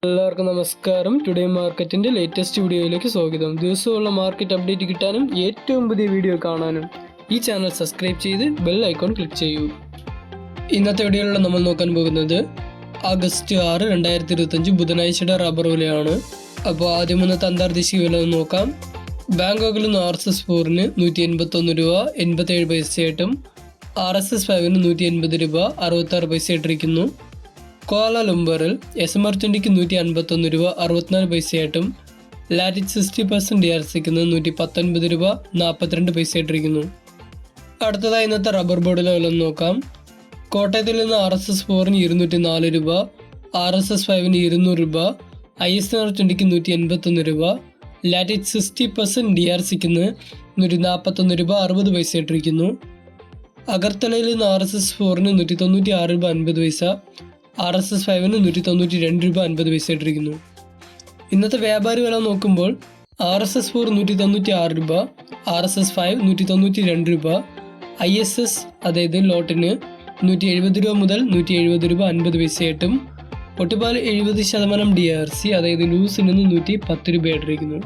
എല്ലാവർക്കും നമസ്കാരം. ടുഡേ മാർക്കറ്റിൻ്റെ ലേറ്റസ്റ്റ് വീഡിയോയിലേക്ക് സ്വാഗതം. ദിവസമുള്ള മാർക്കറ്റ് അപ്ഡേറ്റ് കിട്ടാനും ഏറ്റവും പുതിയ വീഡിയോ കാണാനും ഈ ചാനൽ സബ്സ്ക്രൈബ് ചെയ്ത് ബെൽ ഐക്കോൺ ക്ലിക്ക് ചെയ്യൂ. ഇന്നത്തെ വീഡിയോയിൽ നമ്മൾ നോക്കാൻ പോകുന്നത് ആഗസ്റ്റ് 6, 2025 ബുധനാഴ്ചയുടെ റബ്ബർ വിലയാണ്. അപ്പോൾ ആദ്യം ഇന്നത്തെ അന്തർദേശീയ വില നോക്കാം. ബാങ്കോക്കിൽ നിന്ന് RSS4 181 രൂപ 87 പൈസയായിട്ടും RSS5 180 രൂപ 66 പൈസയായിട്ടിരിക്കുന്നു. കോലാലംബറിൽ SMR20 151 രൂപ 64 പൈസയായിട്ടും ലാറ്റിറ്റ് 60% DRCക്ക് 119 രൂപ 42 പൈസയായിട്ടിരിക്കുന്നു. അടുത്തതായി ഇന്നത്തെ റബ്ബർ ബോർഡിലെ വില നോക്കാം. കോട്ടയത്തിൽ നിന്ന് RSS4 204 രൂപ, RSS5 200 രൂപ, ISR20 181 രൂപ, ലാറ്റിറ്റ് 60% DRCക്ക് 141 രൂപ 60 പൈസയായിട്ടിരിക്കുന്നു. അഗർത്തലയിൽ നിന്ന് RSS4 196 രൂപ 50 പൈസ, RSS5 192 രൂപ 50 പൈസയായിട്ടിരിക്കുന്നു. ഇന്നത്തെ വ്യാപാരി വില നോക്കുമ്പോൾ RSS4 196 രൂപ, RSS5 192 രൂപ, ISS അതായത് ലോട്ടിന് 170 രൂപ മുതൽ 170 രൂപ 50 പൈസയായിട്ടും ഒട്ടുപാൽ 70% DRC അതായത് ലൂസിൽ നിന്ന് 110 രൂപയായിട്ടിരിക്കുന്നു.